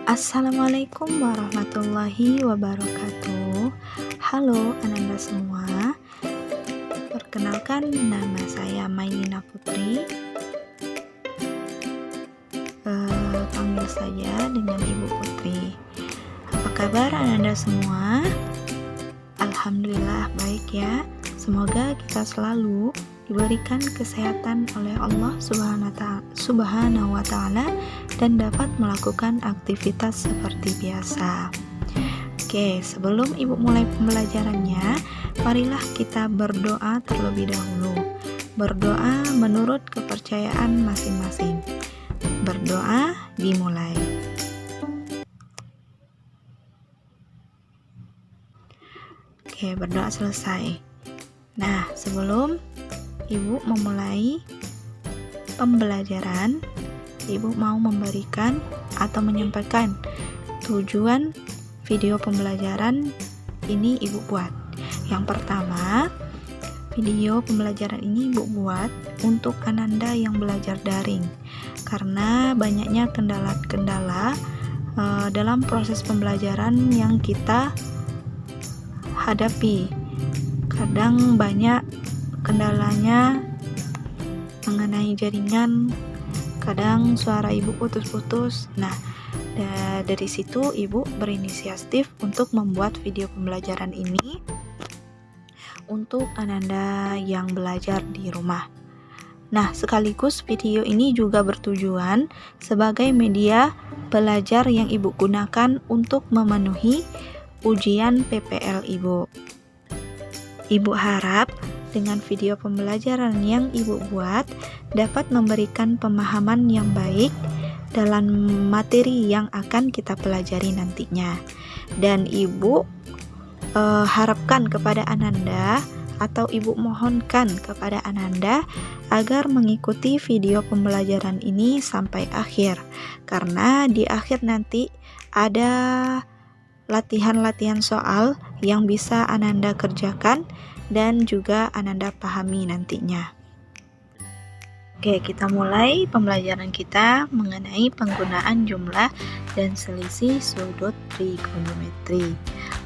Assalamualaikum warahmatullahi wabarakatuh. Halo Ananda semua. Perkenalkan, nama saya Mailina Putri. Panggil saja dengan Ibu Putri. Apa kabar Ananda semua? Alhamdulillah baik ya. Semoga kita selalu diberikan kesehatan oleh Allah Subhanahu wa Ta'ala dan dapat melakukan aktivitas seperti biasa. Oke, sebelum Ibu mulai pembelajarannya, marilah kita berdoa terlebih dahulu. Berdoa menurut kepercayaan masing-masing. Berdoa dimulai. Oke, berdoa selesai. Nah, sebelum Ibu memulai pembelajaran, Ibu mau memberikan atau menyampaikan tujuan video pembelajaran ini Ibu buat. Yang pertama, video pembelajaran ini Ibu buat untuk Ananda yang belajar daring, karena banyaknya kendala-kendala dalam proses pembelajaran yang kita hadapi. Kadang banyak kendalanya mengenai jaringan, kadang suara Ibu putus-putus. Nah, dari situ Ibu berinisiatif untuk membuat video pembelajaran ini untuk Ananda yang belajar di rumah. Nah, sekaligus video ini juga bertujuan sebagai media belajar yang Ibu gunakan untuk memenuhi ujian PPL Ibu. Ibu harap dengan video pembelajaran yang Ibu buat dapat memberikan pemahaman yang baik dalam materi yang akan kita pelajari nantinya. Dan Ibu harapkan kepada Ananda atau Ibu mohonkan kepada Ananda agar mengikuti video pembelajaran ini sampai akhir, karena di akhir nanti ada latihan-latihan soal yang bisa Ananda kerjakan dan juga Ananda pahami nantinya. Oke, kita mulai pembelajaran kita mengenai penggunaan jumlah dan selisih sudut trigonometri,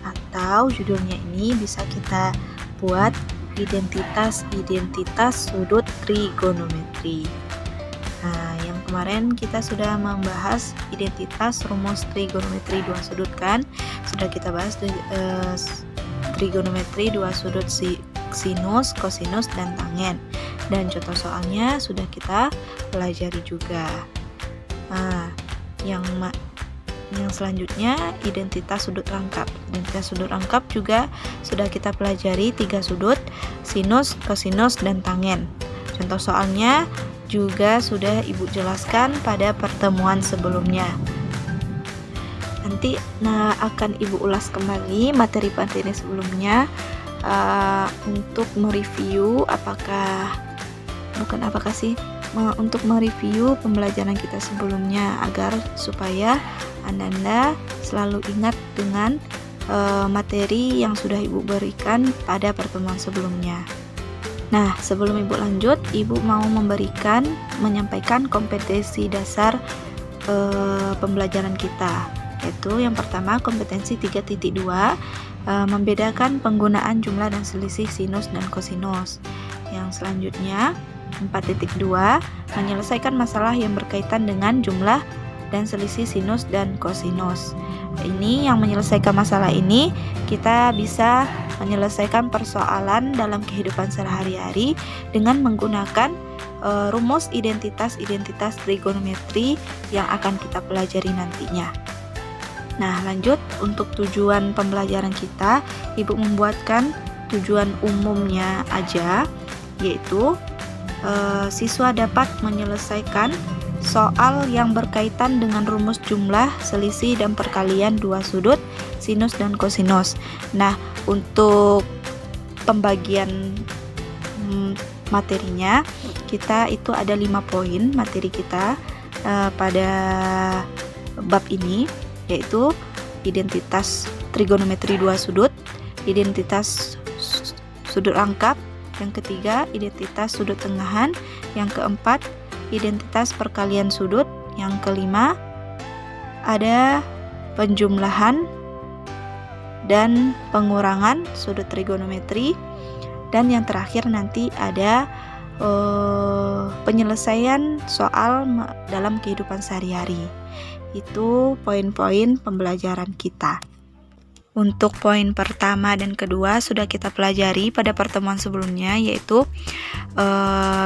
atau judulnya ini bisa kita buat identitas sudut trigonometri. Nah, yang kemarin kita sudah membahas identitas rumus trigonometri dua sudut kan? Sudah kita bahas trigonometri dua sudut sinus, kosinus, dan tangen. Dan contoh soalnya sudah kita pelajari juga. Nah, yang selanjutnya identitas sudut rangkap. Identitas sudut rangkap juga sudah kita pelajari 3 sudut, sinus, kosinus, dan tangen. Contoh soalnya juga sudah Ibu jelaskan pada pertemuan sebelumnya. Nanti akan Ibu ulas kembali materi-materi sebelumnya untuk mereview untuk mereview pembelajaran kita sebelumnya, agar supaya Ananda selalu ingat dengan materi yang sudah Ibu berikan pada pertemuan sebelumnya. Nah, sebelum Ibu lanjut, Ibu mau menyampaikan kompetensi dasar pembelajaran kita, yaitu yang pertama kompetensi 3.2, membedakan penggunaan jumlah dan selisih sinus dan kosinus. Yang selanjutnya 4.2, menyelesaikan masalah yang berkaitan dengan jumlah dan selisih sinus dan kosinus. Ini yang menyelesaikan masalah ini, kita bisa menyelesaikan persoalan dalam kehidupan sehari-hari dengan menggunakan rumus identitas trigonometri yang akan kita pelajari nantinya. Nah, lanjut untuk tujuan pembelajaran kita, Ibu membuatkan tujuan umumnya aja, yaitu siswa dapat menyelesaikan soal yang berkaitan dengan rumus jumlah, selisih, dan perkalian dua sudut, sinus dan kosinus. Nah, untuk pembagian materinya, kita itu ada 5 poin materi kita pada bab ini, yaitu identitas trigonometri dua sudut, identitas sudut rangkap, yang ketiga identitas sudut tengahan, yang keempat identitas perkalian sudut, yang kelima ada penjumlahan dan pengurangan sudut trigonometri, dan yang terakhir nanti ada penyelesaian soal dalam kehidupan sehari-hari. Itu poin-poin pembelajaran kita. Untuk poin pertama dan kedua sudah kita pelajari pada pertemuan sebelumnya, yaitu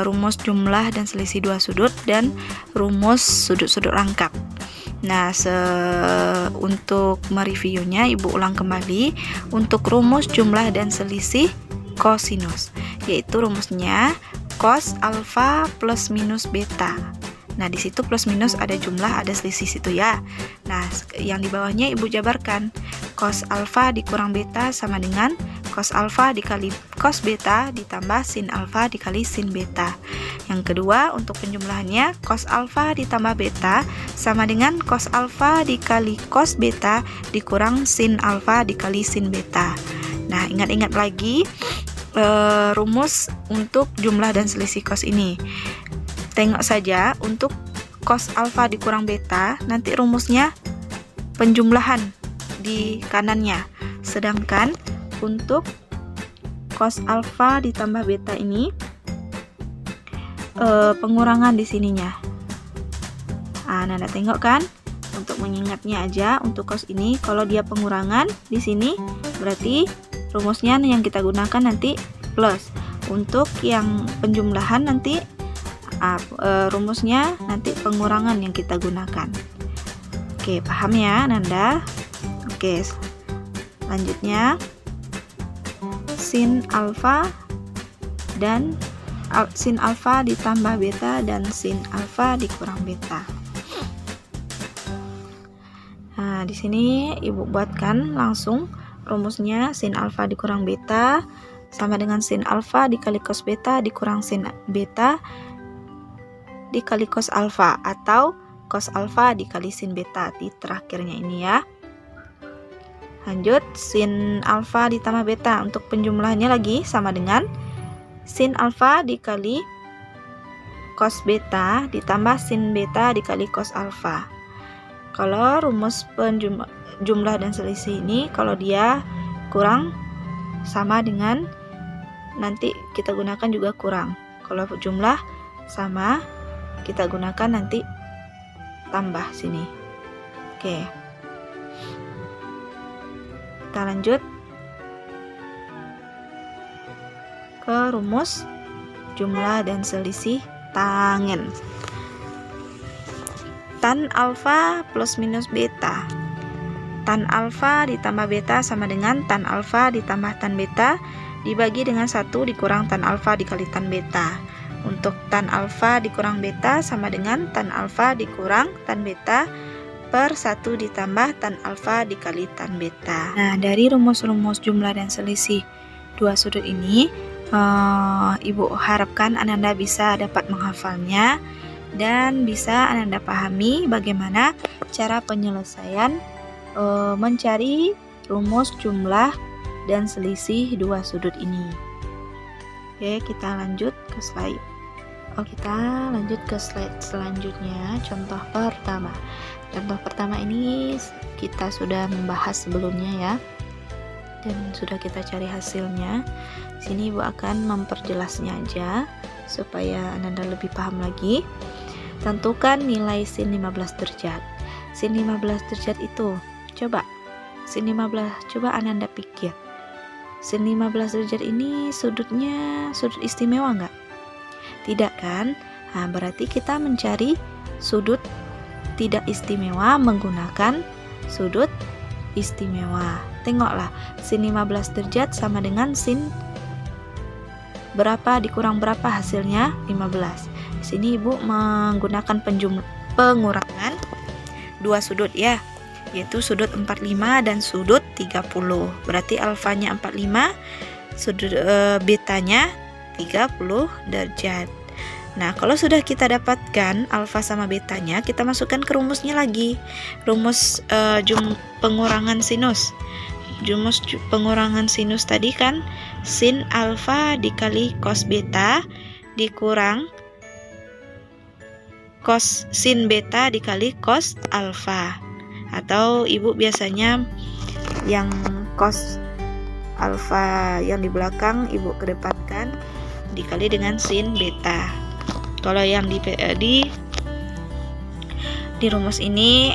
rumus jumlah dan selisih dua sudut dan rumus sudut-sudut rangkap. Nah, untuk mereviewnya, Ibu ulang kembali untuk rumus jumlah dan selisih kosinus, yaitu rumusnya cos alfa plus minus beta. Nah, di situ plus minus ada jumlah, ada selisih situ ya. Nah, yang di bawahnya Ibu jabarkan. Cos alfa dikurang beta sama dengan cos alfa dikali cos beta ditambah sin alfa dikali sin beta. Yang kedua, untuk penjumlahannya, cos alfa ditambah beta sama dengan cos alfa dikali cos beta dikurang sin alfa dikali sin beta. Nah, ingat-ingat lagi rumus untuk jumlah dan selisih cos ini. Tengok saja untuk cos alfa dikurang beta, nanti rumusnya penjumlahan di kanannya. Sedangkan untuk cos alfa ditambah beta ini pengurangan di sininya. Nanda tengok kan? Untuk mengingatnya aja, untuk cos ini kalau dia pengurangan di sini berarti rumusnya yang kita gunakan nanti plus. Untuk yang penjumlahan nanti rumusnya nanti pengurangan yang kita gunakan. Oke, paham ya Nanda? Oke, lanjutnya sin alfa dan sin alfa ditambah beta dan sin alfa dikurang beta. Nah, di sini Ibu buatkan langsung rumusnya sin alfa dikurang beta sama dengan sin alfa dikali cos beta dikurang sin beta dikali cos alfa, atau cos alfa dikali sin beta di terakhirnya ini ya. Lanjut, sin alfa ditambah beta, untuk penjumlahannya lagi sama dengan sin alfa dikali cos beta ditambah sin beta dikali cos alfa. Kalau rumus jumlah dan selisih ini, kalau dia kurang sama dengan nanti kita gunakan juga kurang. Kalau jumlah sama, kita gunakan nanti tambah sini. Oke, kita lanjut ke rumus jumlah dan selisih tangen. Tan alfa plus minus beta. Tan alfa ditambah beta sama dengan tan alfa ditambah tan beta dibagi dengan 1 dikurang tan alfa dikali tan beta. Untuk tan alfa dikurang beta sama dengan tan alfa dikurang tan beta per 1 ditambah tan alfa dikali tan beta. Nah, dari rumus-rumus jumlah dan selisih dua sudut ini, Ibu harapkan Ananda bisa dapat menghafalnya dan bisa Ananda pahami bagaimana cara penyelesaian mencari rumus jumlah dan selisih dua sudut ini. Oke, kita lanjut ke slide. Kita lanjut ke slide selanjutnya. Contoh pertama. Contoh pertama ini kita sudah membahas sebelumnya ya, dan sudah kita cari hasilnya. Sini Ibu akan memperjelasnya aja supaya Ananda lebih paham lagi. Tentukan nilai sin 15 derajat. Sin 15 derajat itu, coba sin 15, coba Ananda pikir. Sin 15 derajat ini sudutnya sudut istimewa nggak? Tidak kan? Nah, berarti kita mencari sudut tidak istimewa menggunakan sudut istimewa. Tengoklah, sin 15 derajat sama dengan sin berapa dikurang berapa, hasilnya 15. Di sini Ibu menggunakan pengurangan dua sudut ya, yaitu sudut 45 dan sudut 30. Berarti alfanya 45, sudut betanya 30 derajat. Nah, kalau sudah kita dapatkan alfa sama betanya, kita masukkan ke rumusnya lagi. Rumus pengurangan sinus. Rumus pengurangan sinus tadi kan sin alfa dikali cos beta dikurang cos sin beta dikali cos alfa. atau ibu biasanya yang cos alfa yang di belakang ibu kedepankan dikali dengan sin beta. Kalau yang di rumus ini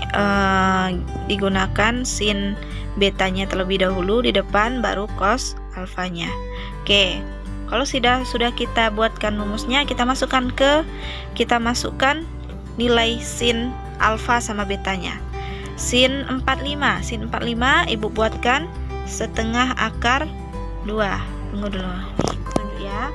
digunakan sin betanya terlebih dahulu di depan, baru cos alfanya. Oke, kalau sudah kita buatkan rumusnya, kita masukkan nilai sin alfa sama betanya. Sin 45 ibu buatkan setengah akar 2. Tunggu dulu nih, tunjuk ya.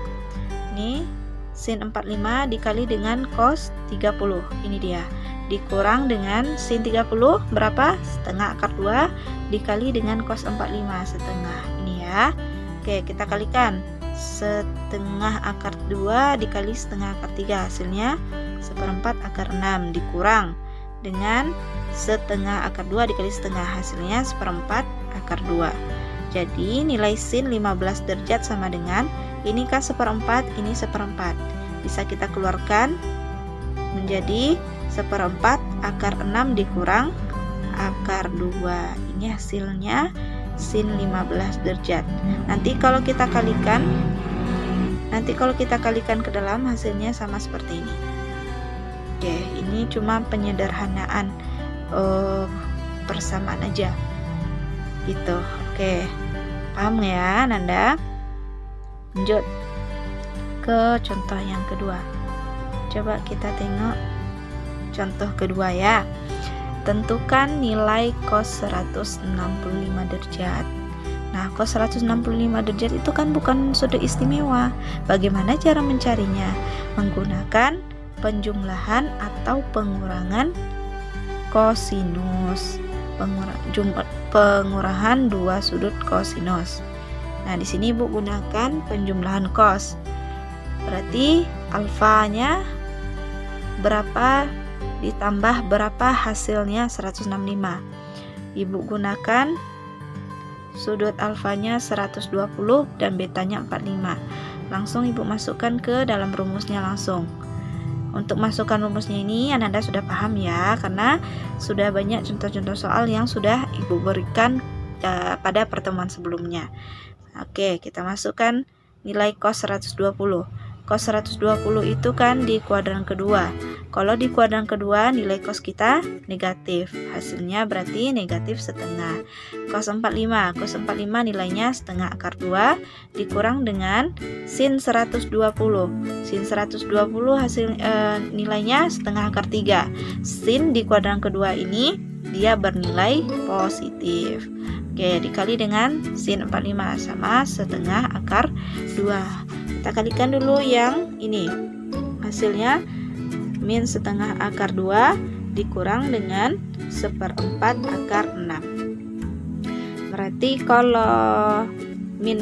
Nih sin 45 dikali dengan cos 30, ini dia, dikurang dengan sin 30 berapa? Setengah akar 2 dikali dengan cos 45 setengah, ini ya. Oke, kita kalikan. Setengah akar 2 dikali setengah akar 3, hasilnya 1/4 akar 6, dikurang dengan setengah akar 2 dikali setengah, hasilnya 1/4 akar 2. Jadi nilai sin 15 derajat sama dengan, ini kan 1/4, ini 1/4, bisa kita keluarkan menjadi 1/4 akar 6 dikurang akar 2. Ini hasilnya sin 15 derajat. Nanti kalau kita kalikan ke dalam, hasilnya sama seperti ini. Oke, ini cuma penyederhanaan persamaan aja gitu. Oke, paham ya Nanda? Lanjut ke contoh yang kedua. Coba kita tengok contoh kedua ya. Tentukan nilai cos 165 derajat. Nah, cos 165 derajat itu kan bukan sudut istimewa. Bagaimana cara mencarinya? Menggunakan penjumlahan atau pengurangan kosinus. Pengurahan dua sudut kosinus. Nah, di sini Ibu gunakan penjumlahan cos. Berarti alfanya berapa ditambah berapa, hasilnya 165. Ibu gunakan sudut alfanya 120 dan betanya 45. Langsung Ibu masukkan ke dalam rumusnya langsung. Untuk masukkan rumusnya ini Anda sudah paham ya, karena sudah banyak contoh-contoh soal yang sudah Ibu berikan pada pertemuan sebelumnya. Oke, kita masukkan nilai cos 120. Cos 120 itu kan di kuadran kedua. Kalau di kuadran kedua nilai cos kita negatif, hasilnya berarti negatif setengah. Cos 45 nilainya setengah akar 2 dikurang dengan sin 120. Sin 120 hasil nilainya setengah akar 3. Sin di kuadran kedua ini dia bernilai positif. Oke, dikali dengan sin 45 sama setengah akar 2. Kita kalikan dulu yang ini. Hasilnya min setengah akar 2 dikurang dengan 1/4 akar 6. Berarti kalau min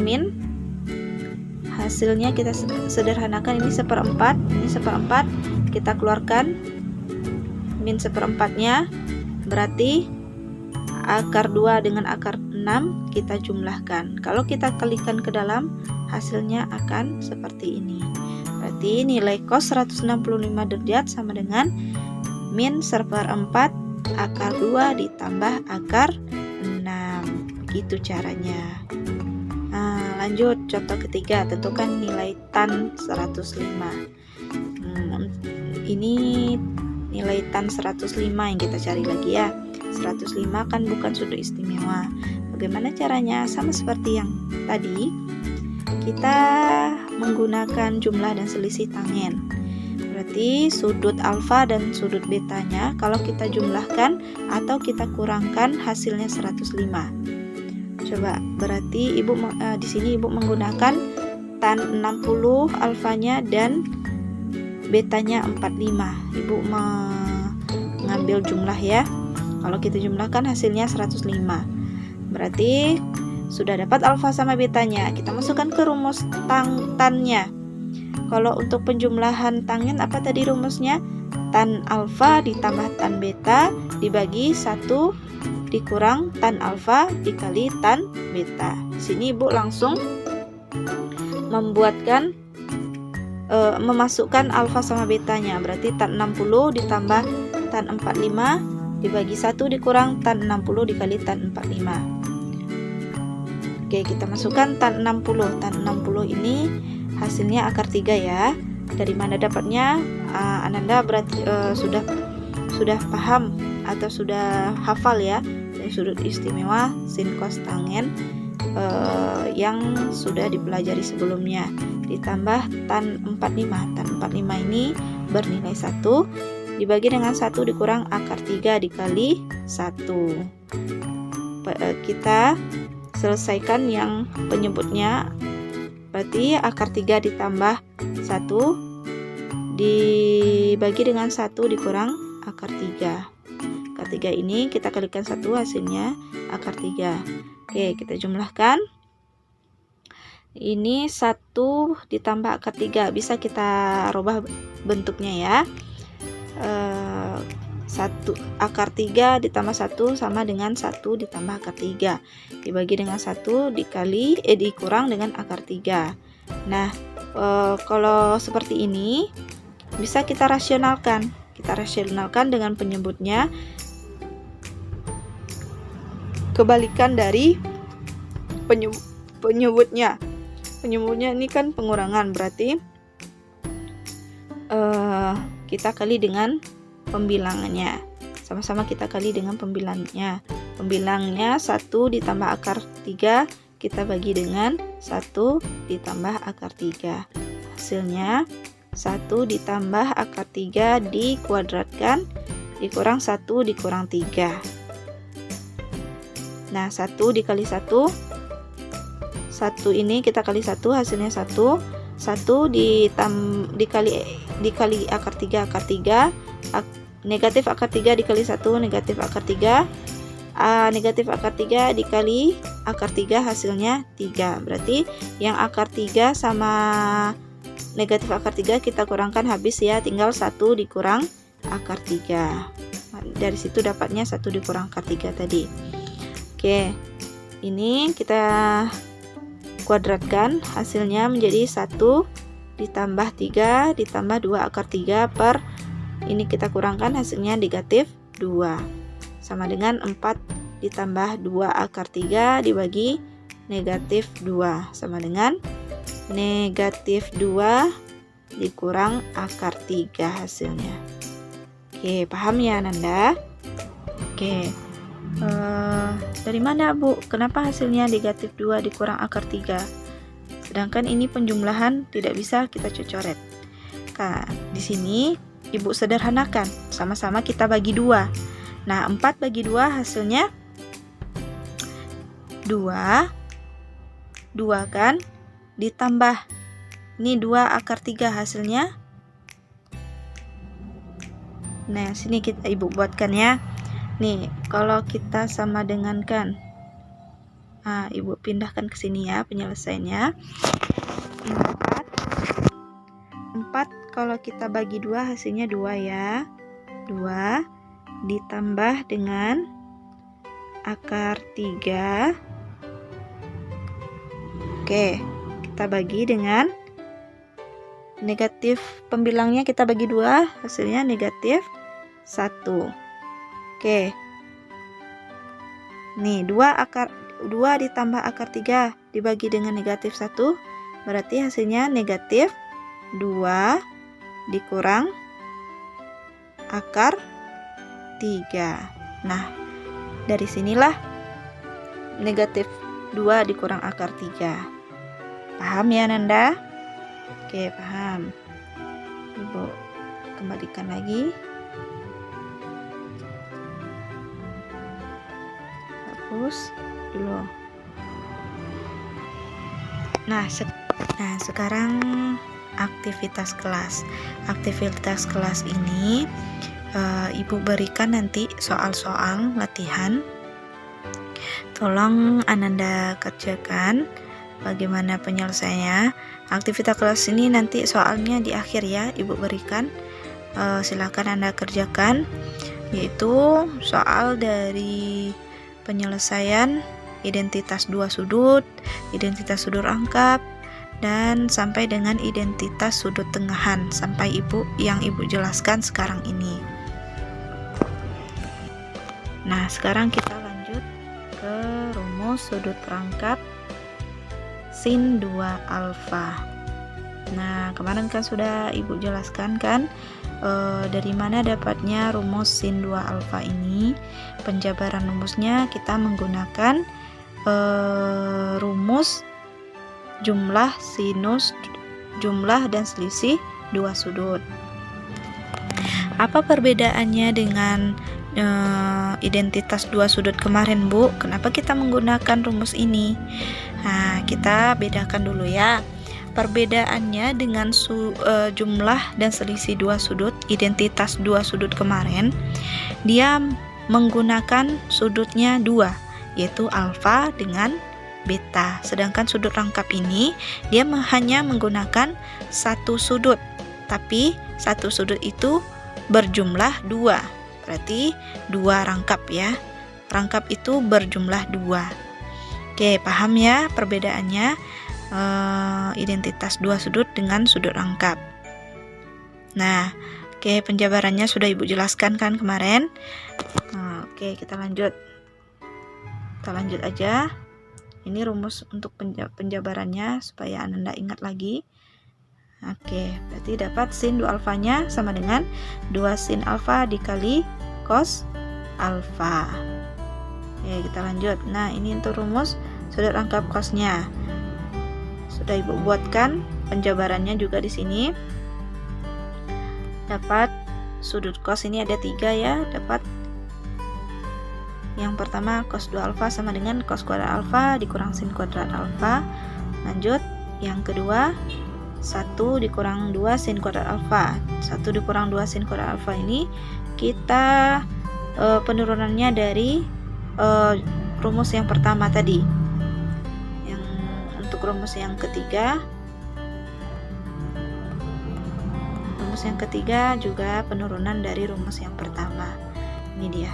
hasilnya kita sederhanakan, ini 1/4, ini 1/4, kita keluarkan min 1/4-nya, berarti akar 2 dengan akar 6 kita jumlahkan. Kalau kita kalikan ke dalam, hasilnya akan seperti ini. Berarti nilai cos 165 derajat sama dengan min 1/4 akar 2 ditambah akar 6. Begitu caranya. Nah, lanjut contoh ketiga, tentukan nilai tan 105. Ini nilai tan 105 yang kita cari lagi ya. 105 kan bukan sudut istimewa. Bagaimana caranya? Sama seperti yang tadi, kita menggunakan jumlah dan selisih tangen. Berarti sudut alfa dan sudut betanya kalau kita jumlahkan atau kita kurangkan, hasilnya 105. Coba, berarti Ibu di sini Ibu menggunakan tan 60 alfanya dan betanya 45. Ibu mengambil jumlah ya. Kalau kita jumlahkan hasilnya 105. Berarti sudah dapat alfa sama betanya. Kita masukkan ke rumus tannya. Kalau untuk penjumlahan tangen apa tadi rumusnya? Tan alfa ditambah tan beta dibagi 1 dikurang tan alfa dikali tan beta. Sini Ibu langsung membuatkan memasukkan alfa sama betanya. Berarti tan 60 ditambah tan 45 dibagi 1 dikurang tan 60 dikali tan 45. Oke, kita masukkan tan 60. Tan 60 ini hasilnya akar 3 ya. Dari mana dapatnya? Ananda berarti sudah paham atau sudah hafal ya dari sudut istimewa sin cos tangen yang sudah dipelajari sebelumnya. Ditambah tan 45. Tan 45 ini bernilai 1 dibagi dengan 1 dikurang akar 3 dikali 1. Kita selesaikan yang penyebutnya, berarti akar 3 ditambah 1 dibagi dengan 1 dikurang akar 3. Akar 3 ini kita kalikan 1, hasilnya akar 3. Oke, kita jumlahkan. Ini 1 ditambah akar 3, bisa kita rubah bentuknya ya. 1 akar 3 ditambah 1 sama dengan 1 ditambah akar 3 dibagi dengan 1 dikurang dengan akar 3. Nah, kalau seperti ini bisa kita rasionalkan. Kita rasionalkan dengan penyebutnya kebalikan dari penyebutnya. Penyebutnya ini kan pengurangan, berarti kita kali dengan pembilangannya. Sama-sama kita kali dengan pembilangnya. Pembilangnya 1 ditambah akar 3, kita bagi dengan 1 ditambah akar 3. Hasilnya 1 ditambah akar 3 dikuadratkan dikurang 1 dikurang 3. Nah, 1 dikali 1 ini kita kali 1, hasilnya 1. 1 dikali akar 3, negatif akar 3 dikali 1, negatif akar 3, negatif akar 3 dikali akar 3, hasilnya 3. Berarti yang akar 3 sama negatif akar 3 kita kurangkan habis ya, tinggal 1 dikurang akar 3. Dari situ dapatnya 1 dikurang akar 3 tadi. Oke, ini kita kuadratkan, hasilnya menjadi 1 ditambah 3 ditambah 2 akar 3 per ini kita kurangkan, hasilnya negatif 2 sama dengan 4 ditambah 2 akar 3 dibagi negatif 2 sama dengan negatif 2 dikurang akar 3 hasilnya. Oke, paham ya Nanda? Oke, dari mana Bu? Kenapa hasilnya negatif 2 dikurang akar 3? Sedangkan ini penjumlahan tidak bisa kita cocoret. Nah, di sini Ibu sederhanakan, sama-sama kita bagi 2. Nah, 4 bagi 2 hasilnya 2 kan, ditambah ini 2 akar 3 hasilnya. Nah, sini kita Ibu buatkan ya. Nih, kalau kita sama dengan kan, Ibu pindahkan ke sini ya penyelesaiannya. 4 kalau kita bagi 2 hasilnya 2 ya. 2 ditambah dengan akar 3. Oke, kita bagi dengan negatif pembilangnya, kita bagi 2, hasilnya negatif 1. Oke. Nih, 2 ditambah akar 3 dibagi dengan negatif 1, berarti hasilnya negatif 2 dikurang akar 3. Nah, dari sinilah negatif 2 dikurang akar 3. Paham ya Nanda? Oke, paham. Ibu kembalikan lagi. Hapus dulu. Nah, sekarang aktivitas kelas. Aktivitas kelas ini Ibu berikan nanti soal-soal latihan. Tolong Ananda kerjakan bagaimana penyelesaiannya. Aktivitas kelas ini nanti soalnya di akhir ya, Ibu berikan. Silakan Anda kerjakan, yaitu soal dari penyelesaian identitas dua sudut, identitas sudut rangkap, dan sampai dengan identitas sudut tengahan sampai yang Ibu jelaskan sekarang ini. Nah, sekarang kita lanjut ke rumus sudut rangkap sin 2 alfa. Nah, kemarin kan sudah Ibu jelaskan kan dari mana dapatnya rumus sin 2 alfa ini. Penjabaran rumusnya kita menggunakan rumus jumlah sinus, jumlah dan selisih dua sudut. Apa perbedaannya dengan identitas dua sudut kemarin, Bu? Kenapa kita menggunakan rumus ini? Nah, kita bedakan dulu ya. Perbedaannya dengan jumlah dan selisih dua sudut, identitas dua sudut kemarin, dia menggunakan sudutnya dua, yaitu alfa dengan beta. Sedangkan sudut rangkap ini dia hanya menggunakan satu sudut, tapi satu sudut itu berjumlah dua, berarti dua rangkap ya. Rangkap itu berjumlah dua. Oke, paham ya perbedaannya identitas dua sudut dengan sudut rangkap. Nah, oke, penjabarannya sudah Ibu jelaskan kan kemarin. Oke, kita lanjut aja. Ini rumus untuk penjabarannya supaya Anda ingat lagi. Oke, berarti dapat sin 2 alfanya sama dengan 2 sin alfa dikali cos alfa. Oke, kita lanjut. Nah, ini untuk rumus sudut rangkap cosnya. Sudah Ibu buatkan penjabarannya juga di sini. Dapat sudut cos ini ada 3 ya. Dapat yang pertama cos 2 alfa sama dengan cos kuadrat alfa dikurang sin kuadrat alfa. Lanjut, yang kedua 1 dikurang 2 sin kuadrat alfa. 1 dikurang 2 sin kuadrat alfa ini kita penurunannya dari rumus yang pertama tadi. Yang untuk rumus yang ketiga, juga penurunan dari rumus yang pertama. Ini dia.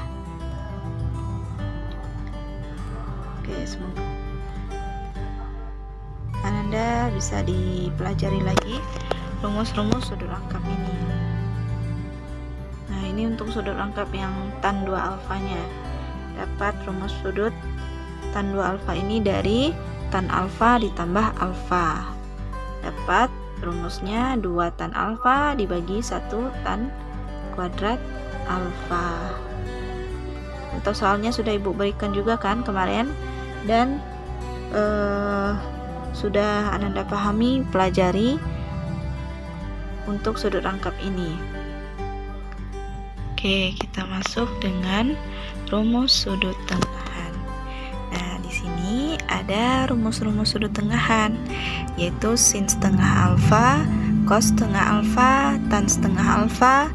Oke, semoga Anda bisa dipelajari lagi rumus-rumus sudut rangkap ini. Nah, ini untuk sudut rangkap yang tan 2 alfanya. Dapat rumus sudut tan 2 alfa ini dari tan alfa ditambah alfa. Dapat rumusnya 2 tan alfa dibagi 1 tan kuadrat alfa. Untuk soalnya sudah Ibu berikan juga kan kemarin, dan sudah Anda pahami, pelajari untuk sudut rangkap ini. Oke, kita masuk dengan rumus sudut tengahan. Nah, di sini ada rumus-rumus sudut tengahan, yaitu sin setengah alfa, cos setengah alfa, tan setengah alfa.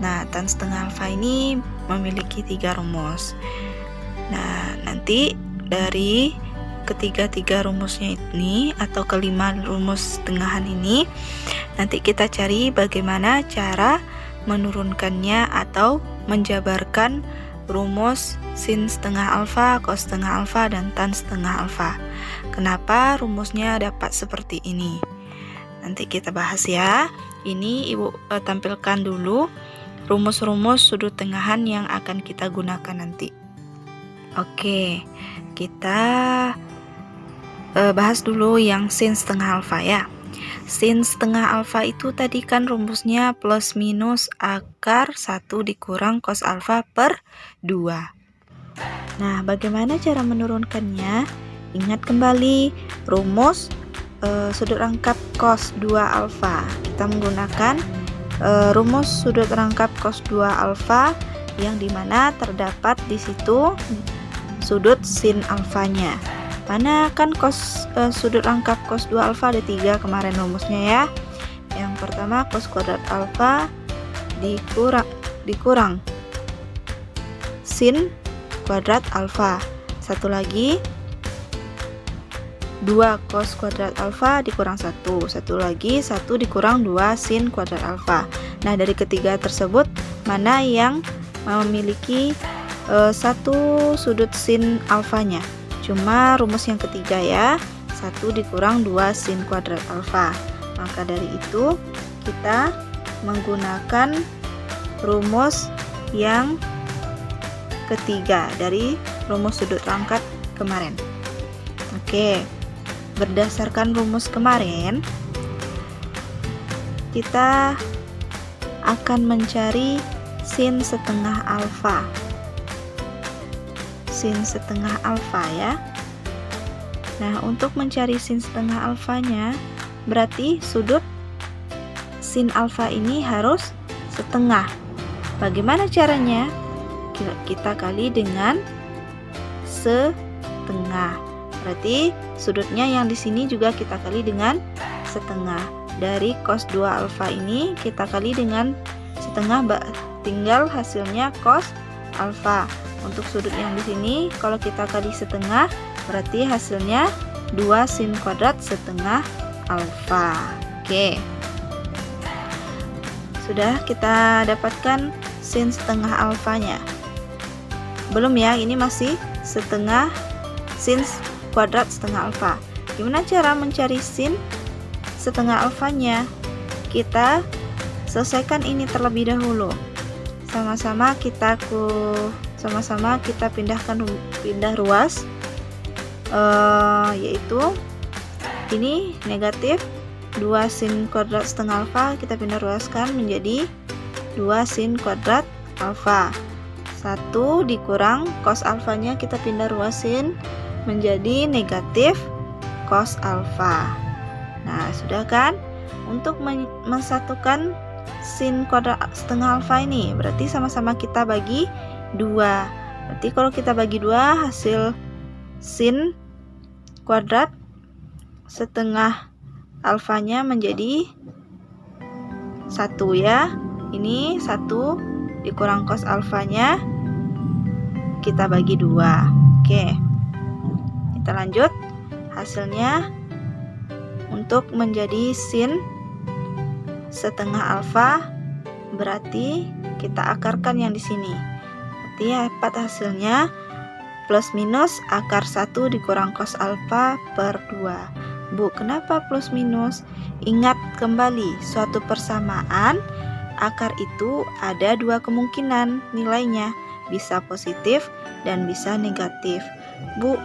Nah, tan setengah alfa ini memiliki 3 rumus. Nah, nanti dari ketiga rumusnya ini atau kelima rumus tengahan ini, nanti kita cari bagaimana cara menurunkannya atau menjabarkan rumus sin setengah alfa, cos setengah alfa, dan tan setengah alfa. Kenapa rumusnya dapat seperti ini? Nanti kita bahas ya. Ini Ibu tampilkan dulu rumus-rumus sudut tengahan yang akan kita gunakan nanti. Oke, kita bahas dulu yang sin setengah alfa ya. Sin setengah alfa itu tadi kan rumusnya plus minus akar 1 dikurang cos alfa per 2. Nah, bagaimana cara menurunkannya? Ingat kembali rumus sudut rangkap cos 2 alfa. Kita menggunakan rumus sudut rangkap cos 2 alfa yang dimana terdapat di situ sudut sin alfanya. Mana kan sudut rangkap cos 2 alfa ada 3 kemarin rumusnya ya. Yang pertama cos kuadrat alfa dikurang sin kuadrat alfa. Satu lagi 2 cos kuadrat alfa dikurang 1. Satu lagi 1 dikurang 2 sin kuadrat alfa. Nah, dari ketiga tersebut mana yang memiliki satu sudut sin alfanya? Cuma rumus yang ketiga ya, 1 dikurang 2 sin kuadrat alfa. Maka dari itu kita menggunakan rumus yang ketiga dari rumus sudut rangkap kemarin. Oke, berdasarkan rumus kemarin, kita akan mencari sin setengah alfa. Sin setengah alfa ya. Nah, untuk mencari sin setengah alfanya, berarti sudut sin alfa ini harus setengah. Bagaimana caranya? Kita kali dengan setengah. Berarti sudutnya yang di sini juga kita kali dengan setengah. Dari cos 2 alfa ini kita kali dengan setengah, tinggal hasilnya cos alfa. Untuk sudut yang di sini kalau kita kali setengah, berarti hasilnya 2 sin kuadrat setengah alfa. Oke. Sudah kita dapatkan sin setengah alfanya. Belum ya, ini masih setengah sin kuadrat setengah alfa. Gimana cara mencari sin setengah alfanya? Kita selesaikan ini terlebih dahulu. Sama-sama kita pindah ruas, yaitu ini negatif 2 sin kuadrat setengah alfa, kita pindah ruaskan menjadi 2 sin kuadrat alfa. 1 dikurang cos alfanya kita pindah ruasin menjadi negatif cos alfa. Nah, sudah kan? Untuk mensatukan sin kuadrat setengah alfa ini, berarti sama-sama kita bagi 2. Berarti kalau kita bagi 2, hasil sin kuadrat setengah alfanya menjadi 1 ya. Ini 1 dikurang cos alfanya kita bagi 2. Oke, kita lanjut. Hasilnya untuk menjadi sin setengah alfa, berarti kita akarkan yang di sini. Berarti dapat hasilnya plus minus akar 1 dikurang cos alfa per 2. Bu, kenapa plus minus? Ingat kembali, suatu persamaan akar itu ada 2 kemungkinan nilainya, bisa positif dan bisa negatif. Bu,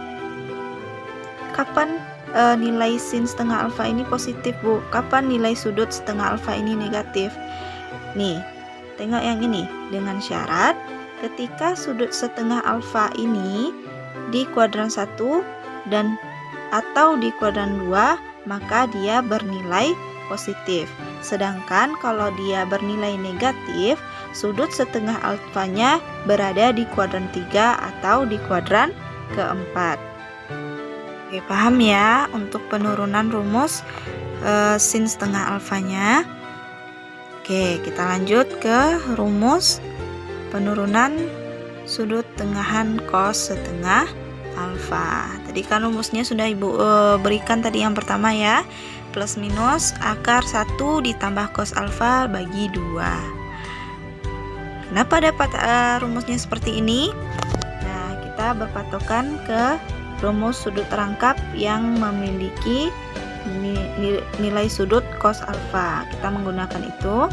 kapan nilai sin setengah alfa ini positif, Bu? Kapan nilai sudut setengah alfa ini negatif? Nih, tengok yang ini. Dengan syarat ketika sudut setengah alfa ini di kuadran 1 dan atau di kuadran 2, maka dia bernilai positif. Sedangkan kalau dia bernilai negatif, sudut setengah alfanya berada di kuadran 3 atau di kuadran keempat. Oke, paham ya untuk penurunan rumus sin setengah alfanya. Oke, kita lanjut ke rumus penurunan sudut tengahan cos setengah alfa. Tadi kan rumusnya sudah Ibu berikan tadi yang pertama ya. Plus minus akar 1 ditambah cos alfa bagi 2. Kenapa dapat rumusnya seperti ini? Nah, kita berpatokan ke rumus sudut rangkap yang memiliki nilai sudut cos alfa. Kita menggunakan itu.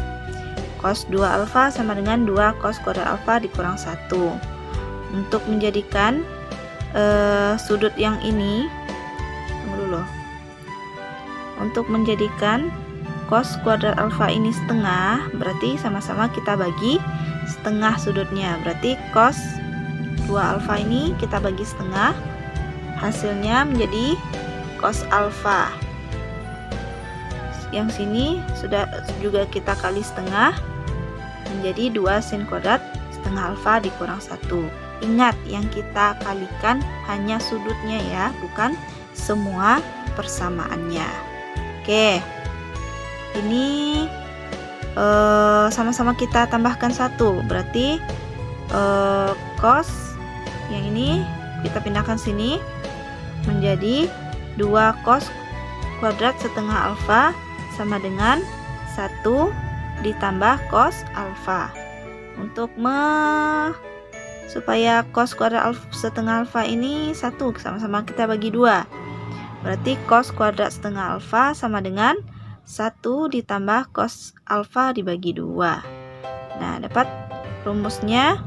Cos 2 alfa sama dengan 2 cos kuadrat alfa dikurang 1. Untuk menjadikan sudut yang ini, tunggu dulu. Untuk menjadikan cos kuadrat alfa ini setengah, berarti sama-sama kita bagi setengah sudutnya. Berarti cos 2 alfa ini kita bagi setengah, hasilnya menjadi cos alfa. Yang sini sudah juga kita kali setengah menjadi 2 sin kuadrat setengah alfa dikurang 1. Ingat, yang kita kalikan hanya sudutnya ya, bukan semua persamaannya. Oke, ini sama-sama kita tambahkan 1, berarti cos yang ini kita pindahkan sini menjadi 2 cos kuadrat setengah alfa sama dengan 1 ditambah cos alfa. Untuk supaya cos kuadrat setengah alfa ini 1, sama-sama kita bagi 2. Berarti cos kuadrat setengah alfa sama dengan 1 ditambah cos alfa dibagi 2. Nah, dapat rumusnya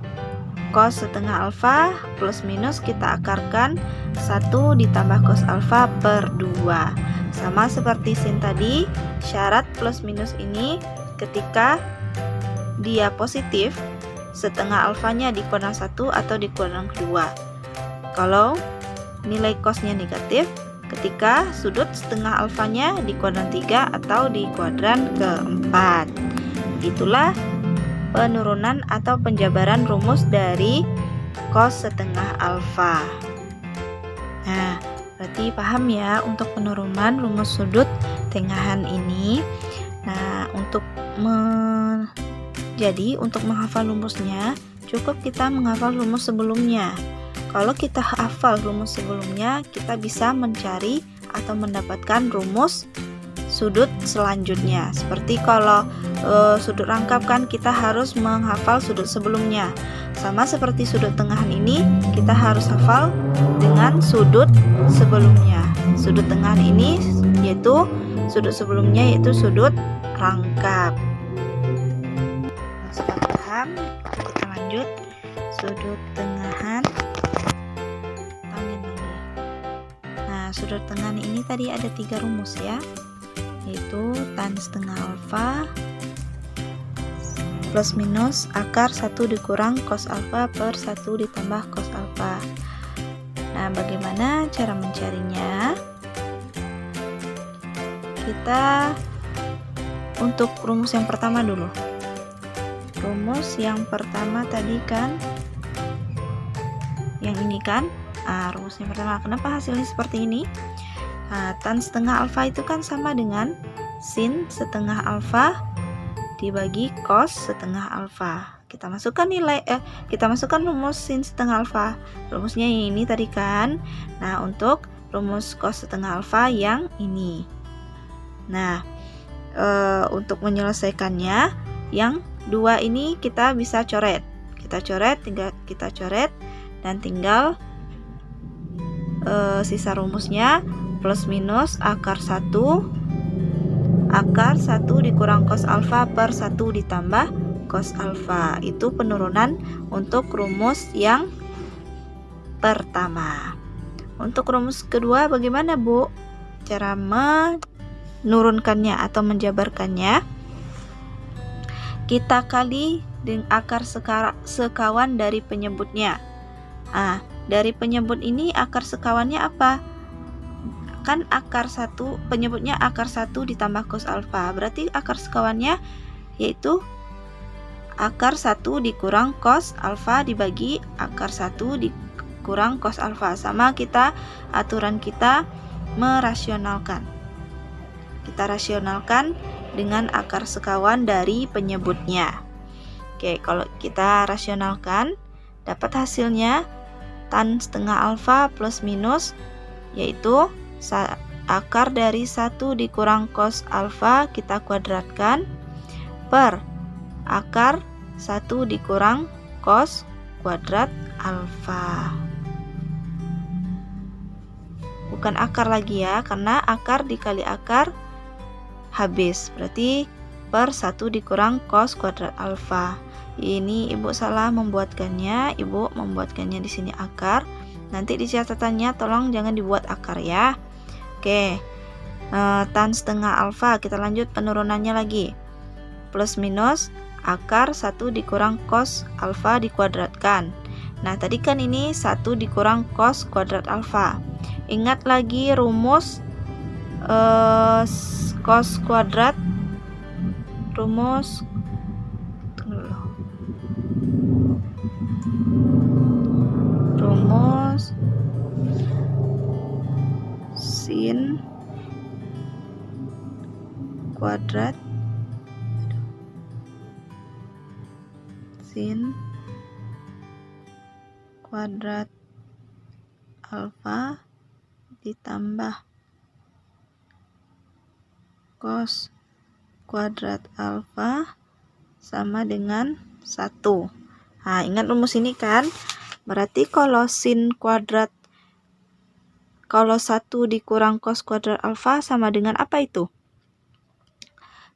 cos setengah alfa plus minus kita akarkan 1 ditambah cos alfa per 2. Sama seperti sin tadi, syarat plus minus ini ketika dia positif, setengah alfanya di kuadran 1 atau di kuadran kedua. Kalau nilai cosnya negatif, ketika sudut setengah alfanya di kuadran 3 atau di kuadran keempat. Itulah penurunan atau penjabaran rumus dari cos setengah alfa. Nah, berarti paham ya untuk penurunan rumus sudut tengahan ini. Nah, jadi untuk menghafal rumusnya cukup kita menghafal rumus sebelumnya. Kalau kita hafal rumus sebelumnya, kita bisa mencari atau mendapatkan rumus sudut selanjutnya. Seperti kalau sudut rangkap kan kita harus menghafal sudut sebelumnya. Sama seperti sudut tengahan ini, kita harus hafal dengan sudut sebelumnya. Sudut tengahan ini yaitu sudut sebelumnya yaitu sudut rangkap. Sudah paham? Kita lanjut. Sudut tengahan. Nah, sudut tengahan ini tadi ada 3 rumus ya, yaitu tan setengah alfa plus minus akar 1 dikurang cos alfa per 1 ditambah cos alfa. Nah, bagaimana cara mencarinya? Kita untuk rumus yang pertama dulu. Rumus yang pertama tadi kan yang ini kan, rumus yang pertama, kenapa hasilnya seperti ini? Tan setengah alfa itu kan sama dengan sin setengah alfa dibagi cos setengah alfa. Kita masukkan rumus sin setengah alfa. Rumusnya yang ini tadi kan. Nah, untuk rumus cos setengah alfa yang ini. Nah, untuk menyelesaikannya yang 2 ini kita bisa coret. Kita coret dan tinggal sisa rumusnya plus minus akar 1 dikurang cos alfa per 1 ditambah cos alfa. Itu penurunan untuk rumus yang pertama. Untuk rumus kedua bagaimana, Bu? Cara menurunkannya atau menjabarkannya, kita kali dengan akar sekawan dari penyebutnya. Dari penyebut ini akar sekawannya apa? Kan akar 1, penyebutnya akar 1 ditambah cos alfa. Berarti akar sekawannya yaitu akar 1 dikurang cos alfa dibagi akar 1 dikurang cos alfa. Sama aturan kita merasionalkan. Kita rasionalkan dengan akar sekawan dari penyebutnya. Oke, kalau kita rasionalkan dapat hasilnya tan setengah alfa plus minus yaitu akar dari 1 dikurang cos alfa kita kuadratkan per akar 1 dikurang cos kuadrat alfa. Bukan akar lagi ya, karena akar dikali akar habis. Berarti per 1 dikurang cos kuadrat alfa. Ini Ibu salah membuatkannya. Ibu membuatkannya di sini akar. Nanti di catatannya tolong jangan dibuat akar ya. Oke. Tan setengah alfa, kita lanjut penurunannya lagi. Plus minus akar 1 dikurang cos alfa dikuadratkan. Nah, tadi kan ini 1 dikurang cos kuadrat alfa. Ingat lagi rumus cos kuadrat, rumus sin kuadrat alfa ditambah cos kuadrat alfa sama dengan 1. Nah, ingat rumus ini kan? Berarti kalau sin kuadrat, kalau 1 dikurang cos kuadrat alfa sama dengan apa itu?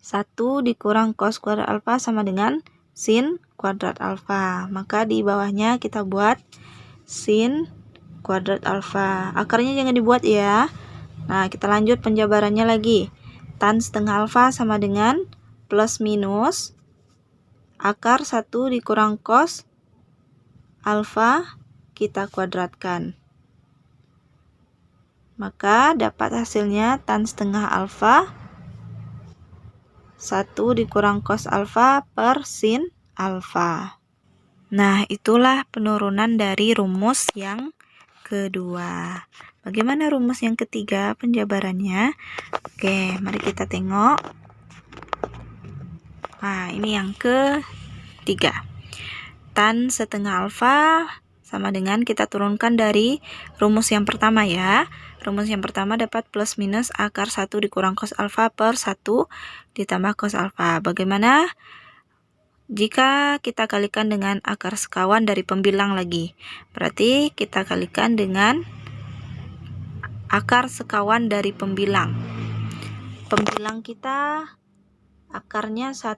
1 dikurang cos kuadrat alfa sama dengan sin kuadrat alfa. Maka di bawahnya kita buat sin kuadrat alfa. Akarnya jangan dibuat ya. Nah, kita lanjut penjabarannya lagi. Tan setengah alfa sama dengan plus minus akar 1 dikurang cos alfa kita kuadratkan. Maka dapat hasilnya tan setengah alfa 1 dikurang cos alfa per sin alfa. Nah, itulah penurunan dari rumus yang kedua. Bagaimana rumus yang ketiga penjabarannya? Oke, mari kita tengok. Nah, ini yang ketiga. Tan setengah alfa sama dengan kita turunkan dari rumus yang pertama ya. Rumus yang pertama dapat plus minus akar 1 dikurang cos alfa per 1 ditambah cos alfa. Bagaimana jika kita kalikan dengan akar sekawan dari pembilang lagi? Berarti kita kalikan dengan akar sekawan dari pembilang. Pembilang kita akarnya 1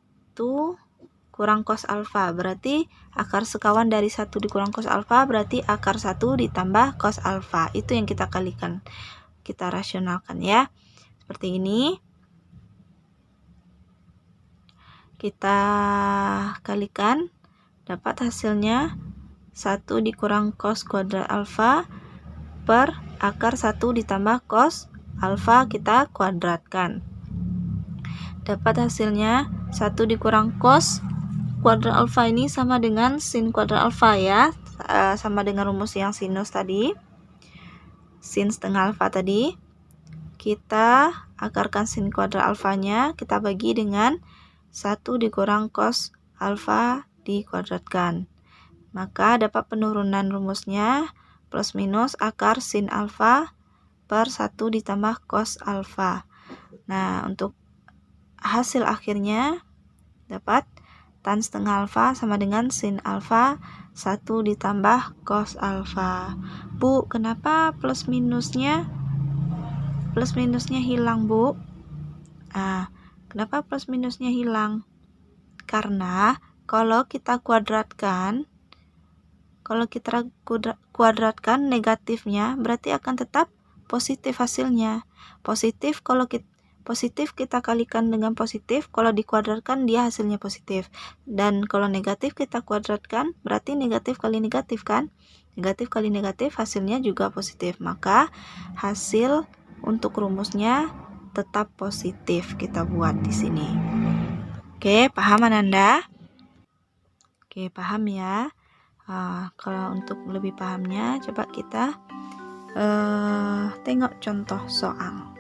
kurang cos alfa. Berarti akar sekawan dari 1 dikurang cos alfa berarti akar 1 ditambah cos alfa. Itu yang kita kalikan. Kita rasionalkan ya. Seperti ini. Kita kalikan. Dapat hasilnya 1 dikurang cos kuadrat alfa per akar 1 ditambah cos alfa kita kuadratkan. Dapat hasilnya 1 dikurang cos kuadrat alfa ini sama dengan sin kuadrat alfa ya. Sama dengan rumus yang sinus tadi. Sin setengah alfa tadi. Kita akarkan sin kuadrat alfanya. Kita bagi dengan 1 dikurang cos alfa dikuadratkan. Maka dapat penurunan rumusnya plus minus akar sin alfa per 1 ditambah cos alfa. Nah, untuk hasil akhirnya dapat tan setengah alfa sama dengan sin alfa 1 ditambah cos alfa. Bu, kenapa plus minusnya hilang, Bu? Kenapa plus minusnya hilang? Karena kalau kita kuadratkan negatifnya berarti akan tetap positif hasilnya. Positif kita kalikan dengan positif, kalau dikuadratkan dia hasilnya positif. Dan kalau negatif kita kuadratkan, berarti negatif kali negatif kan? Negatif kali negatif hasilnya juga positif. Maka hasil untuk rumusnya tetap positif kita buat di sini. Oke, paham Ananda? Oke, paham ya? Kalau untuk lebih pahamnya, coba kita tengok contoh soal.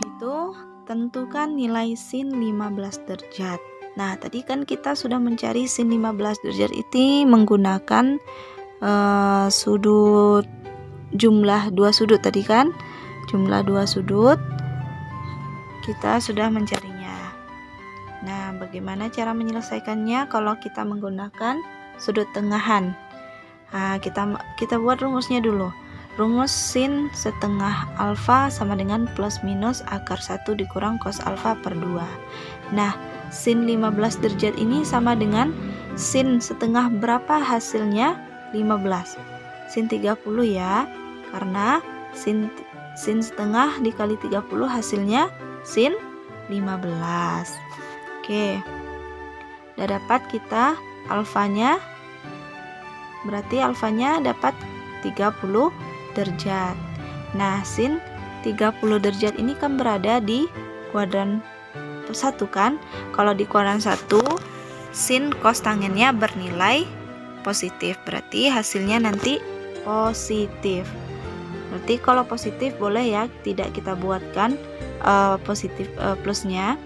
Itu tentukan nilai sin 15 derajat. Nah, tadi kan kita sudah mencari sin 15 derajat ini menggunakan sudut jumlah 2 sudut tadi kan? Jumlah 2 sudut kita sudah mencarinya. Nah, bagaimana cara menyelesaikannya kalau kita menggunakan sudut tengahan? Nah, kita buat rumusnya dulu. Rumus sin setengah alfa sama dengan plus minus akar 1 dikurang cos alfa per 2. Nah, sin 15 derajat ini sama dengan sin setengah berapa hasilnya? 15. Sin 30 ya. Karena sin setengah dikali 30 hasilnya sin 15. Oke. Udah dapat kita alfanya. Berarti alfanya dapat 30 derajat. Nah, sin 30 derajat ini kan berada di kuadran 1 kan? Kalau di kuadran 1, sin cos tangennya bernilai positif. Berarti hasilnya nanti positif. Berarti kalau positif boleh ya, tidak kita buatkan positif plusnya.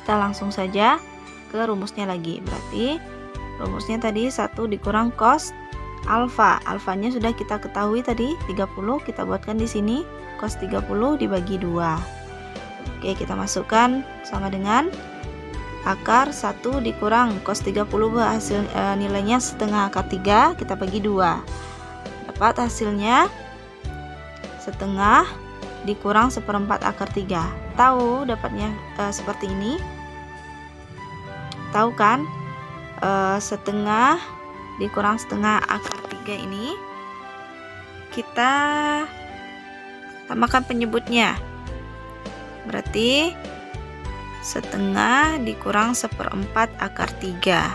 Kita langsung saja ke rumusnya lagi. Berarti rumusnya tadi 1 dikurang cos alfa. Alfanya sudah kita ketahui tadi 30, kita buatkan di sini cos 30 dibagi 2. Oke, kita masukkan sama dengan akar 1 dikurang cos 30 hasil nilainya setengah akar 3, kita bagi 2. Dapat hasilnya setengah dikurang 1/4 akar 3. Tahu dapatnya seperti ini? tahu kan, setengah dikurang setengah akar 3 ini kita tambahkan penyebutnya, berarti setengah dikurang 1/4 akar 3.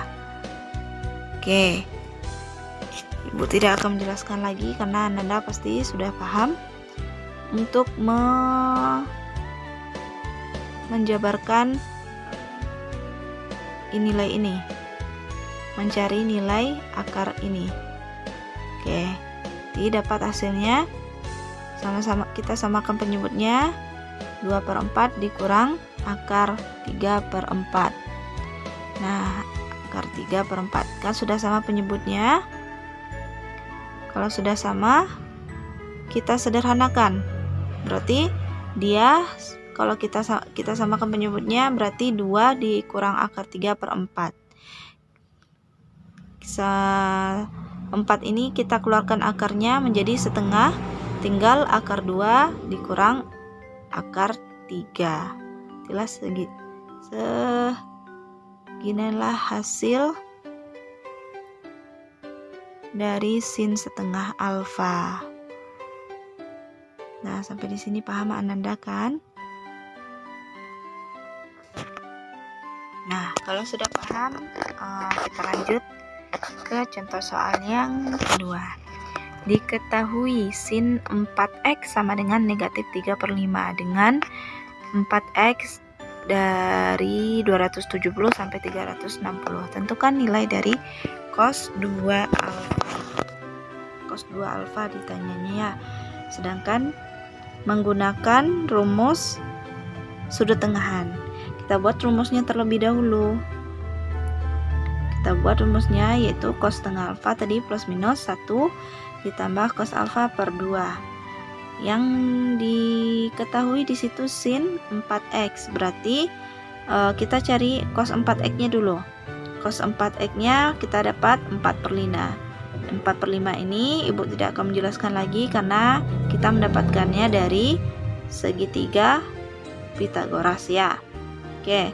Oke, Ibu tidak akan menjelaskan lagi karena Anda pasti sudah paham untuk menjabarkan nilai ini, mencari nilai akar ini. Oke, jadi dapat hasilnya sama-sama kita samakan penyebutnya, 2/4 dikurang akar 3/4. Nah, akar 3/4 kan sudah sama penyebutnya. Kalau sudah sama, kita sederhanakan. Berarti dia, kalau kita samakan penyebutnya, berarti 2 dikurang akar 3/4. 4 ini kita keluarkan akarnya menjadi setengah, tinggal akar 2 dikurang akar 3. Jelas seginilah hasil dari sin setengah alfa. Nah, sampai di sini paham Ananda kan? Nah, kalau sudah paham, kita lanjut ke contoh soal yang kedua. Diketahui sin 4x sama dengan negatif 3/5 dengan 4x dari 270 sampai 360. Tentukan nilai dari cos 2 alfa. Cos 2 alfa ditanyanya ya. Sedangkan menggunakan rumus sudut tengahan. Kita buat rumusnya terlebih dahulu. Kita buat rumusnya yaitu cos setengah alfa tadi plus minus 1 ditambah cos alfa per 2. Yang diketahui di situ sin 4x, berarti kita cari cos 4x-nya dulu. Cos 4x-nya kita dapat 4/5. 4/5 ini Ibu tidak akan menjelaskan lagi karena kita mendapatkannya dari segitiga Pythagoras ya. Oke,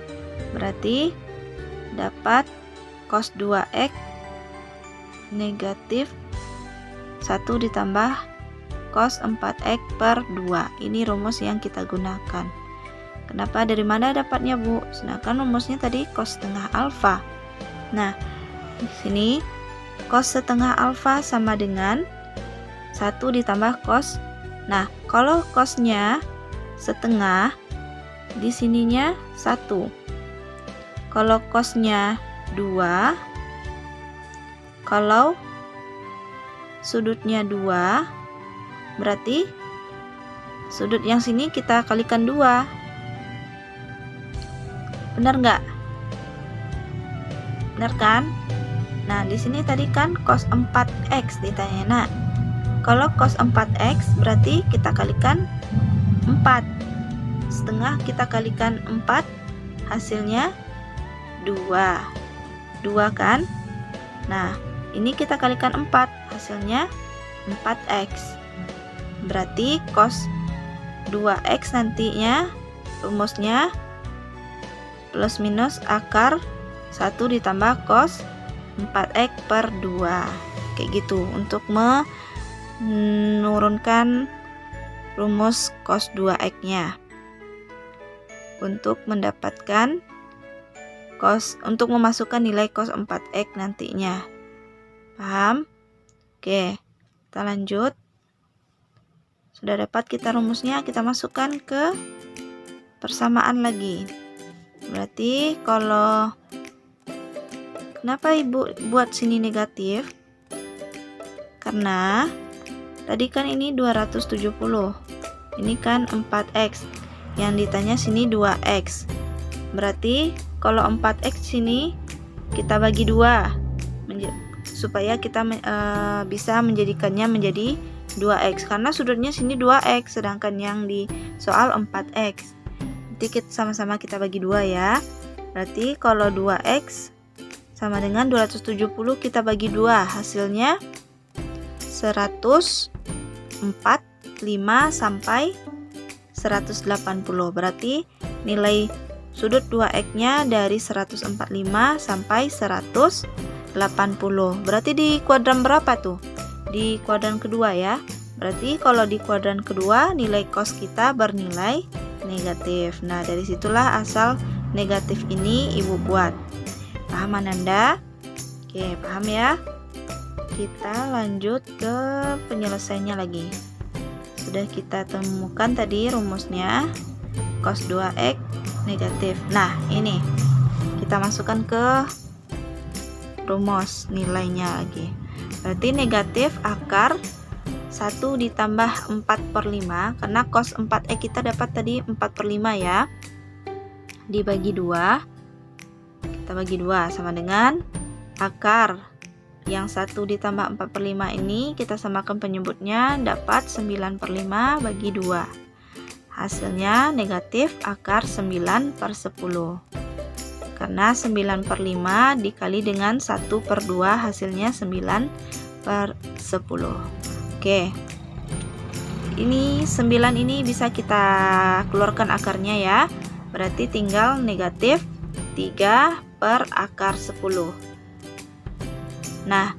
berarti dapat cos 2x negatif 1 ditambah cos 4x per 2. Ini rumus yang kita gunakan. Kenapa? Dari mana dapatnya, Bu? Sedangkan rumusnya tadi cos setengah alfa. Nah, di sini cos setengah alfa sama dengan 1 ditambah cos. Nah, kalau cosnya setengah, di sininya 1. Kalau cosnya 2, kalau sudutnya 2, berarti sudut yang sini kita kalikan 2. Benar nggak? Benar kan? Nah, di sini tadi kan cos 4x ditanya. Nah, kalau cos 4x berarti kita kalikan 4. Setengah kita kalikan 4, hasilnya 2. 2 kan? Nah, ini kita kalikan 4, hasilnya 4x. Berarti cos 2x nantinya rumusnya plus minus akar 1 ditambah cos 4x per 2. Kayak gitu untuk menurunkan rumus cos 2x-nya. Untuk mendapatkan untuk memasukkan nilai cos 4x nantinya. Paham? Oke, kita lanjut. Sudah dapat kita rumusnya, kita masukkan ke persamaan lagi. Berarti kalau kenapa Ibu buat sini negatif? Karena tadi kan ini 270. Ini kan 4x. Yang ditanya sini 2x. Berarti kalau 4x sini kita bagi 2 supaya kita bisa menjadikannya menjadi 2x karena sudutnya sini 2x sedangkan yang di soal 4x. Nanti kita sama-sama kita bagi 2 ya. Berarti kalau 2x sama dengan 270 kita bagi 2, hasilnya 145 sampai 180. Berarti nilai sudut 2x-nya dari 145 sampai 180. Berarti di kuadran berapa tuh? Di kuadran kedua ya. Berarti kalau di kuadran kedua nilai cos kita bernilai negatif. Nah, dari situlah asal negatif ini Ibu buat. Paham Ananda? Oke, paham ya? Kita lanjut ke penyelesaiannya lagi. Sudah kita temukan tadi rumusnya. Cos 2x negatif. Nah, ini kita masukkan ke rumus nilainya lagi. Berarti negatif akar 1 ditambah 4/5, karena cos 4x kita dapat tadi 4/5 ya. Dibagi 2. Kita bagi 2 sama dengan akar yang 1 ditambah 4/5 ini kita samakan penyebutnya, dapat 9/5 bagi 2. Hasilnya negatif akar 9/10. Karena 9/5 dikali dengan 1/2 hasilnya 9/10. Oke. Ini 9 ini bisa kita keluarkan akarnya ya. Berarti tinggal negatif 3 per akar 10. Nah,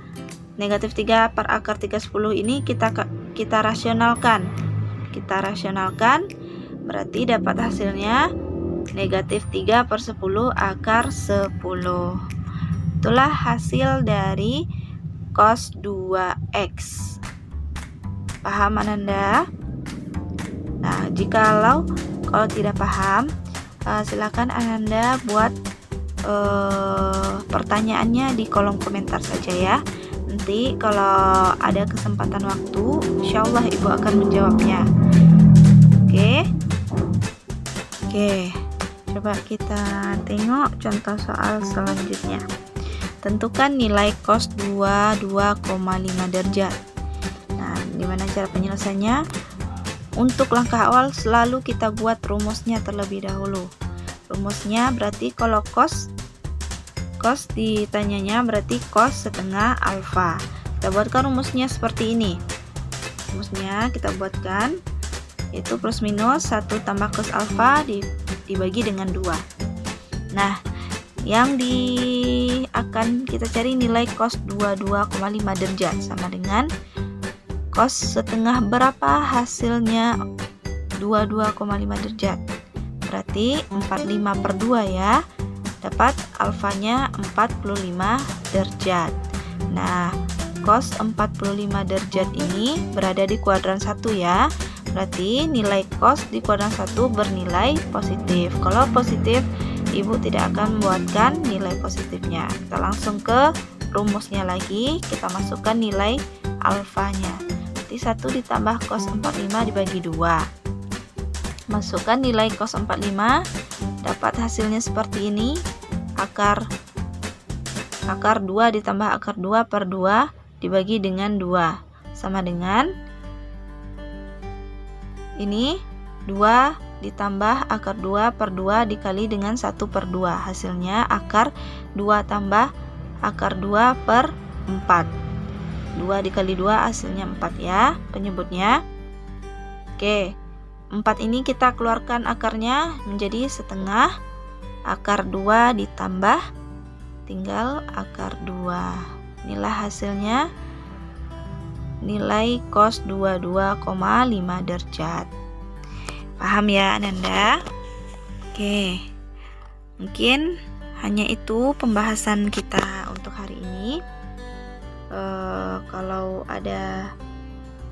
negatif 3 per akar 10 ini kita rasionalkan. Kita rasionalkan, berarti dapat hasilnya negatif 3/10 akar 10. Itulah hasil dari cos 2x. Paham Ananda? Nah, kalau tidak paham, silakan Ananda buat pertanyaannya di kolom komentar saja ya. Nanti kalau ada kesempatan waktu, insya Allah Ibu akan menjawabnya. Oke, coba kita tengok contoh soal selanjutnya. Tentukan nilai cos 2,5 derajat. Nah, gimana cara penyelesaiannya? Untuk langkah awal selalu kita buat rumusnya terlebih dahulu. Rumusnya berarti kalau cos ditanyanya berarti cos setengah alfa. Kita buatkan rumusnya seperti ini. Rumusnya kita buatkan itu plus minus 1 tambah cos alfa dibagi dengan 2. Nah, yang akan kita cari nilai cos 2,5 derajat sama dengan cos setengah berapa hasilnya 2,5 derajat. Berarti 45/2 ya. Dapat alfanya 45 derajat. Nah, cos 45 derajat ini berada di kuadran 1 ya. Berarti nilai cos di kuadran 1 bernilai positif. Kalau positif, Ibu tidak akan membuatkan nilai positifnya. Kita langsung ke rumusnya lagi. Kita masukkan nilai alfanya. Berarti 1 ditambah cos 45 dibagi 2. Masukkan nilai cos 45, dapat hasilnya seperti ini. Akar 2 ditambah akar 2/2 dibagi dengan 2 sama dengan ini 2 ditambah akar 2/2 dikali dengan 1/2, hasilnya akar 2 tambah akar 2/4. 2 dikali 2 hasilnya 4 ya penyebutnya. Oke, 4 ini kita keluarkan akarnya menjadi setengah. Akar 2 ditambah tinggal akar 2. Inilah hasilnya nilai cos 2,5 derajat. Paham ya Ananda? Oke, mungkin hanya itu pembahasan kita untuk hari ini. Kalau ada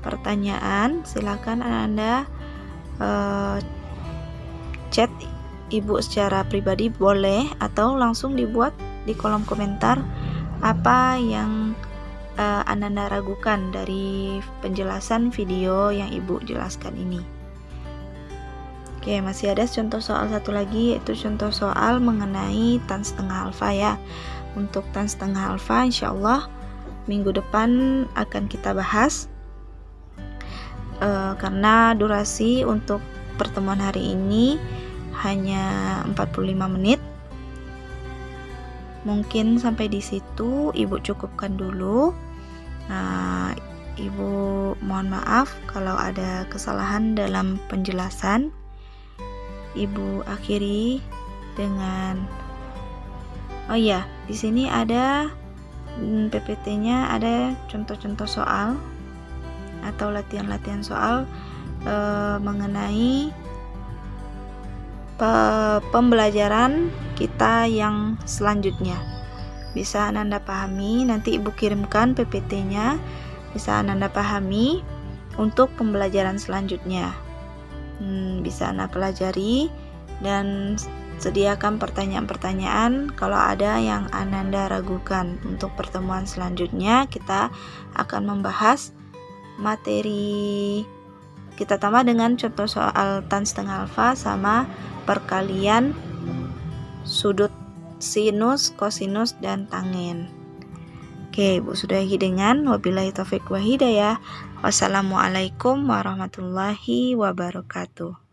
pertanyaan silakan Ananda chat Ibu secara pribadi boleh, atau langsung dibuat di kolom komentar apa yang Ananda ragukan dari penjelasan video yang Ibu jelaskan ini. Oke, masih ada contoh soal satu lagi, yaitu contoh soal mengenai tan setengah alfa ya. Untuk tan setengah alfa insya Allah minggu depan akan kita bahas, karena durasi untuk pertemuan hari ini hanya 45 menit. Mungkin sampai di situ Ibu cukupkan dulu. Nah, Ibu mohon maaf kalau ada kesalahan dalam penjelasan. Ibu akhiri dengan oh iya, di sini ada PPT-nya, ada contoh-contoh soal atau latihan-latihan soal mengenai pembelajaran kita yang selanjutnya. Bisa Ananda pahami, nanti Ibu kirimkan PPT-nya, bisa Ananda pahami untuk pembelajaran selanjutnya. Bisa Anda pelajari dan sediakan pertanyaan-pertanyaan kalau ada yang Ananda ragukan. Untuk pertemuan selanjutnya kita akan membahas materi, kita tambah dengan contoh soal tan setengah alfa sama perkalian sudut sinus, kosinus, dan tangen. Oke, Ibu sudahi dengan wabillahi taufik wa hidayah. Wassalamualaikum warahmatullahi wabarakatuh.